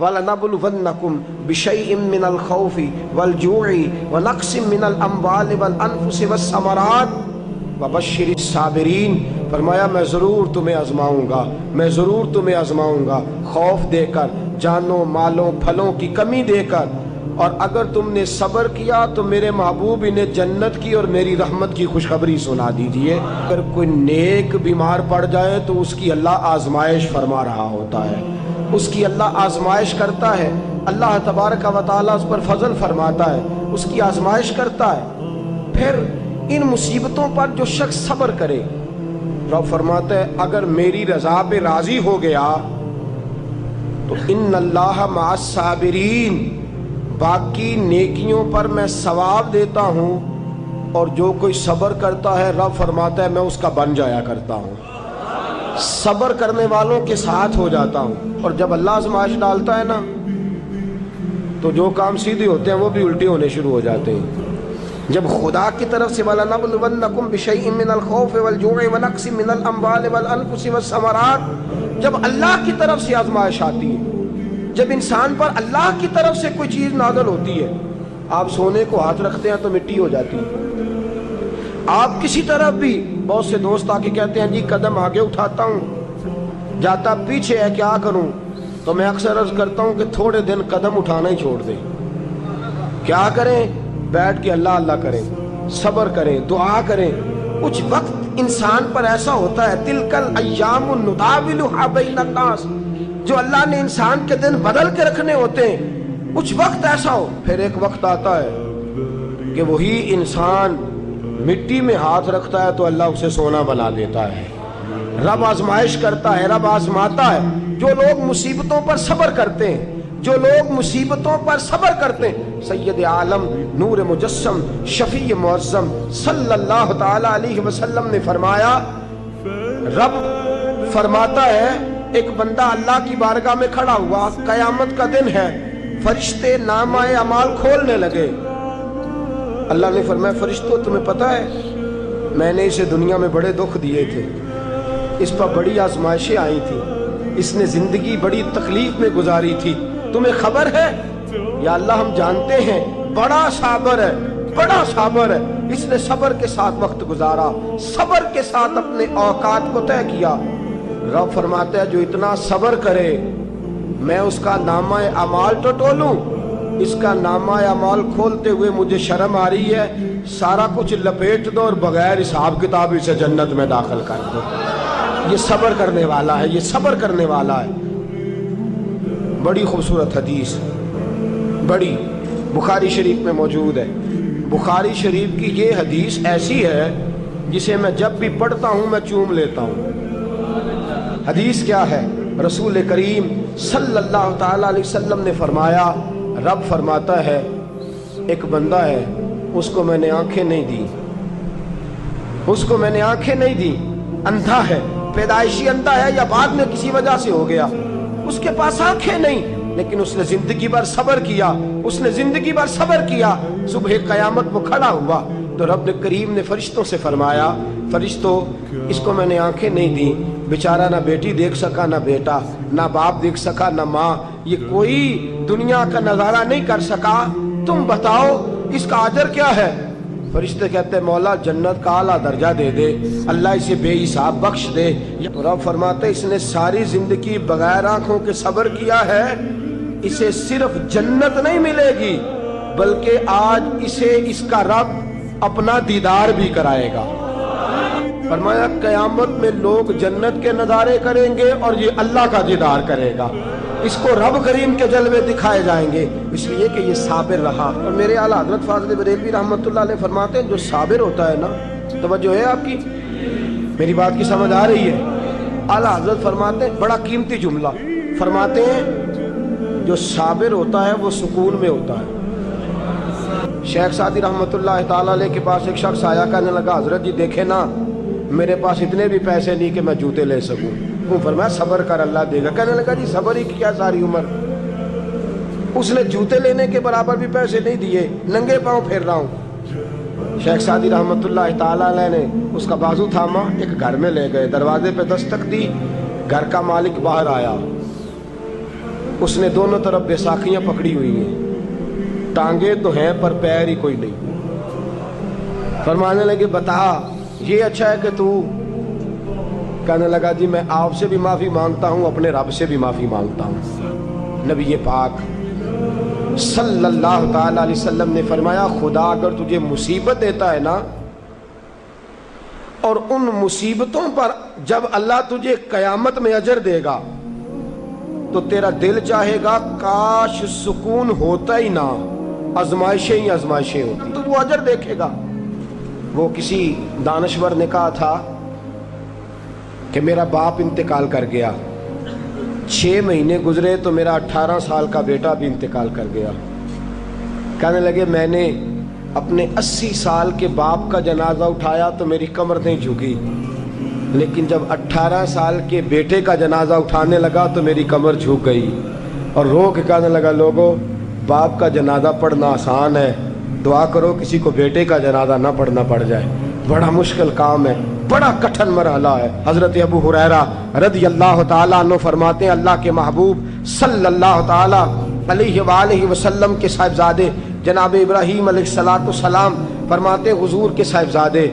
وَلَنَبْلُوَنَّكُمْ بِشَيْءٍ مِّنَ الْخَوْفِ وَالْجُوعِ وَنَقْصٍ مِّنَ الْأَمْوَالِ وَالْأَنفُسِ وَالثَّمَرَاتِ وَبَشِّرِ الصَّابِرِينَ۔ فرمایا میں ضرور تمہیں آزماؤں گا، میں ضرور تمہیں آزماؤں گا، خوف دے کر، جانوں مالوں پھلوں کی کمی دے کر، اور اگر تم نے صبر کیا تو میرے محبوب انہیں جنت کی اور میری رحمت کی خوشخبری سنا دیجئے۔ اگر کوئی نیک بیمار پڑ جائے تو اس کی اللہ آزمائش فرما رہا ہوتا ہے، اس کی اللہ آزمائش کرتا ہے، اللہ تبارک و تعالیٰ اس پر فضل فرماتا ہے، اس کی آزمائش کرتا ہے۔ پھر ان مصیبتوں پر جو شخص صبر کرے، رب فرماتا ہے اگر میری رضا پہ راضی ہو گیا تو ان اللہ مع الصابرین، باقی نیکیوں پر میں ثواب دیتا ہوں، اور جو کوئی صبر کرتا ہے رب فرماتا ہے میں اس کا بن جایا کرتا ہوں، صبر کرنے والوں کے ساتھ ہو جاتا ہوں۔ اور جب اللہ آزمائش ڈالتا ہے نا تو جو کام سیدھے ہوتے ہیں وہ بھی الٹے ہونے شروع ہو جاتے ہیں۔ جب خدا کی طرف سے وَلَنَبْلُوَنَّكُمْ بِشَيْءٍ مِّنَ الْخَوْفِ وَالْجُوعِ وَنَقْصٍ مِّنَ الْأَمْوَالِ وَالْأَنفُسِ وَالثَّمَرَاتِ، جب اللہ کی طرف سے آزمائش آتی ہے، جب انسان پر اللہ کی طرف سے کوئی چیز نازل ہوتی ہے، آپ سونے کو ہاتھ رکھتے ہیں تو مٹی ہو جاتی ہے، آپ کسی طرف بھی، بہت سے دوست آ کے کہتے ہیں جی قدم آگے اٹھاتا ہوں جاتا پیچھے ہے، کیا کروں؟ تو میں اکثر عرض کرتا ہوں کہ تھوڑے دن قدم اٹھانا ہی چھوڑ دیں۔ کیا کریں؟ بیٹھ کے اللہ اللہ کریں، صبر کریں، دعا کریں۔ کچھ وقت انسان پر ایسا ہوتا ہے، تلک الایام نداولها بین الناس، جو اللہ نے انسان کے دن بدل کے رکھنے ہوتے ہیں، کچھ وقت ایسا ہو، پھر ایک وقت آتا ہے کہ وہی انسان مٹی میں ہاتھ رکھتا ہے تو اللہ اسے سونا بنا دیتا ہے۔ رب آزمائش کرتا ہے، رب آزماتا ہے۔ جو لوگ مصیبتوں پر صبر کرتے ہیں، جو لوگ مصیبتوں پر صبر کرتے ہیں، سید عالم نور مجسم شفیع معظم صلی اللہ تعالی علیہ وسلم نے فرمایا، رب فرماتا ہے ایک بندہ اللہ کی بارگاہ میں کھڑا ہوا، قیامت کا دن ہے، فرشتے نامہ اعمال کھولنے لگے۔ اللہ نے فرمایا فرشتوں تمہیں پتہ ہے میں نے اسے دنیا میں بڑے دکھ دیے تھے، اس پر بڑی آزمائشیں آئی تھی، اس نے زندگی بڑی تکلیف میں گزاری تھی، تمہیں خبر ہے؟ یا اللہ ہم جانتے ہیں، بڑا صابر ہے، بڑا صابر ہے، اس نے صبر کے ساتھ وقت گزارا، صبر کے ساتھ اپنے اوقات کو طے کیا۔ رب فرماتا ہے جو اتنا صبر کرے میں اس کا نامہ اعمال ٹٹولوں، اس کا نامہ اعمال کھولتے ہوئے مجھے شرم آ رہی ہے، سارا کچھ لپیٹ دو اور بغیر حساب کتاب اسے جنت میں داخل کر دو۔ یہ صبر کرنے والا ہے، یہ صبر کرنے والا ہے۔ بڑی خوبصورت حدیث، بڑی، بخاری شریف میں موجود ہے۔ بخاری شریف کی یہ حدیث ایسی ہے جسے میں جب بھی پڑھتا ہوں میں چوم لیتا ہوں۔ حدیث کیا ہے؟ رسول کریم صلی اللہ تعالی علیہ وسلم نے فرمایا، رب فرماتا ہے ایک بندہ ہے، اس کو میں نے آنکھیں نہیں دی، اس کو میں نے آنکھیں نہیں دی، اندھا ہے، پیدائشی اندھا ہے یا بعد میں کسی وجہ سے ہو گیا، اس کے پاس آنکھیں نہیں، لیکن اس نے زندگی بھر صبر کیا، اس نے زندگی بھر صبر کیا، صبح قیامت وہ کھڑا ہوا تو رب کریم نے فرشتوں سے فرمایا، فرشتوں اس کو میں نے آنکھیں نہیں دی، بیچارہ نہ بیٹی دیکھ سکا نہ بیٹا، نہ باپ دیکھ سکا نہ ماں، یہ کوئی دنیا کا نظارہ نہیں کر سکا، تم بتاؤ اس کا اجر کیا ہے؟ فرشتے کہتے ہیں مولا جنت کا اعلیٰ درجہ دے دے، اللہ اسے بے حساب بخش دے۔ رب فرماتے اس نے ساری زندگی بغیر آنکھوں کے صبر کیا ہے، اسے صرف جنت نہیں ملے گی بلکہ آج اسے اس کا رب اپنا دیدار بھی کرائے گا۔ فرمایا قیامت میں لوگ جنت کے نظارے کریں گے اور یہ اللہ کا دیدار کرے گا، اس کو رب کریم کے جلوے دکھائے جائیں گے، اس لیے کہ یہ صابر رہا۔ اور میرے اعلیٰ حضرت فاضل بریلوی رحمۃ اللہ علیہ فرماتے ہیں جو صابر ہوتا ہے نا، توجہ ہے آپ کی، میری بات کی سمجھ آ رہی ہے؟ اعلیٰ حضرت فرماتے ہیں بڑا قیمتی جملہ، فرماتے ہیں جو صابر ہوتا ہے وہ سکون میں ہوتا ہے۔ شیخ سعدی رحمۃ اللہ تعالیٰ علیہ کے پاس ایک شخص آیا، کہنے لگا حضرت جی دیکھیں نا میرے پاس اتنے بھی پیسے نہیں کہ میں جوتے لے سکوں۔ وہ فرمایا صبر کر اللہ دے گا۔ کہنے لگا جی صبر ہی کیا ساری عمر، اس نے جوتے لینے کے برابر بھی پیسے نہیں دیے، ننگے پاؤں پھر رہا ہوں۔ شیخ سعدی رحمۃ اللہ تعالیٰ علیہ نے اس کا بازو تھاما، ایک گھر میں لے گئے، دروازے پہ دستک دی، گھر کا مالک باہر آیا، اس نے دونوں طرف بیساکھیاں پکڑی ہوئی ہیں، ٹانگیں تو ہیں پر پیر ہی کوئی نہیں۔ فرمانے لگے بتا یہ اچھا ہے کہ تو، کہنے لگا جی میں آپ سے بھی معافی مانگتا ہوں، اپنے رب سے بھی معافی مانگتا ہوں۔ نبی پاک صلی اللہ تعالی علیہ وسلم نے فرمایا خدا اگر تجھے مصیبت دیتا ہے نا، اور ان مصیبتوں پر جب اللہ تجھے قیامت میں اجر دے گا تو تیرا دل چاہے گا کاش سکون ہوتا ہی نہ، آزمائشیں ہی آزمائشیں ہوتی تو وہ اجر دیکھے گا۔ وہ کسی دانشور نے کہا تھا کہ میرا باپ انتقال کر گیا، 6 مہینے گزرے تو میرا 18 سال کا بیٹا بھی انتقال کر گیا۔ کہنے لگے میں نے اپنے 80 سال کے باپ کا جنازہ اٹھایا تو میری کمر نہیں جھکی، لیکن جب 18 سال کے بیٹے کا جنازہ اٹھانے لگا تو میری کمر جھک گئی، اور رو کے کہنے لگا لوگوں باپ کا جنازہ پڑھنا آسان ہے، دعا کرو کسی کو بیٹے کا جنازہ نہ پڑھنا پڑ جائے، بڑا مشکل کام ہے، بڑا کٹھن مرحلہ ہے۔ حضرت ابو ہریرہ رضی اللہ تعالیٰ عنہ فرماتے ہیں اللہ کے محبوب صلی اللہ تعالیٰ علیہ وآلہ وسلم کے صاحبزادے جناب ابراہیم علیہ السلام فرماتے ہیں حضور کے صاحبزادے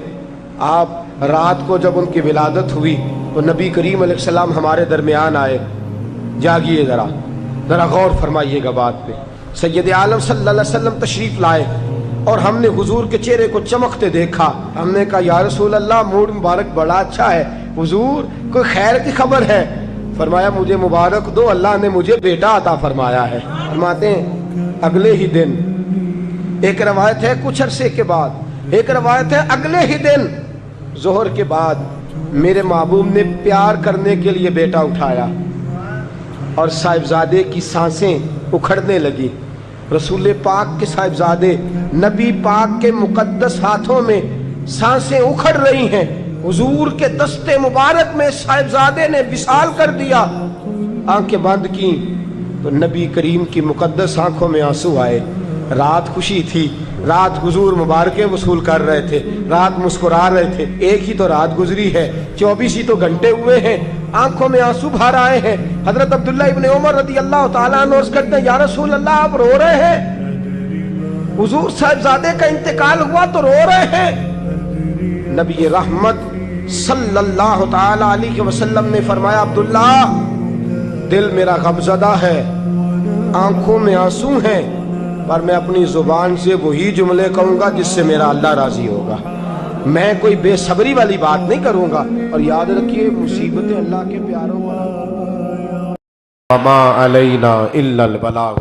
آپ رات کو جب ان کی ولادت ہوئی تو نبی کریم علیہ السلام ہمارے درمیان آئے۔ جاگیے ذرا غور فرمائیے گا بات پہ۔ سید عالم صلی اللہ علیہ وسلم تشریف لائے اور ہم نے حضور کے چہرے کو چمکتے دیکھا۔ ہم نے کہا یا رسول اللہ موڈ مبارک بڑا اچھا ہے، حضور کوئی خیر کی خبر ہے؟ فرمایا مجھے مبارک دو، اللہ نے مجھے بیٹا عطا فرمایا ہے۔ فرماتے ہیں اگلے ہی دن، ایک روایت ہے کچھ عرصے کے بعد، ایک روایت ہے اگلے ہی دن ظہر کے بعد میرے محبوب نے پیار کرنے کے لیے بیٹا اٹھایا اور صاحبزادے کی سانسیں اکھڑنے لگی۔ رسول پاک کے صاحبزادے نبی پاک کے مقدس ہاتھوں میں سانسیں اکھڑ رہی ہیں، حضور کے دستے مبارک میں صاحبزادے نے وصال کر دیا۔ آنکھیں بند کی تو نبی کریم کی مقدس آنکھوں میں آنسو آئے۔ رات خوشی تھی، رات حضور مبارکیں وصول کر رہے تھے، رات مسکرا رہے تھے، ایک ہی تو رات گزری ہے، 24 ہی تو گھنٹے ہوئے ہیں، آنکھوں میں آنسو بھر آئے ہیں۔ حضرت عبداللہ ابن عمر رضی اللہ تعالیٰ عنہ عرض کرتے ہیں یا رسول اللہ آپ رو رہے ہیں؟ حضور صاحبزادے کا انتقال ہوا تو رو رہے ہیں؟ نبی رحمت صلی اللہ تعالیٰ علیہ وسلم نے فرمایا عبداللہ دل میرا غمزدہ ہے، آنکھوں میں آنسو ہیں، پر میں اپنی زبان سے وہی جملے کہوں گا جس سے میرا اللہ راضی ہوگا، میں کوئی بے صبری والی بات نہیں کروں گا۔ اور یاد رکھیے مصیبتیں اللہ کے پیاروں پر، وما علینا الا البلاغ۔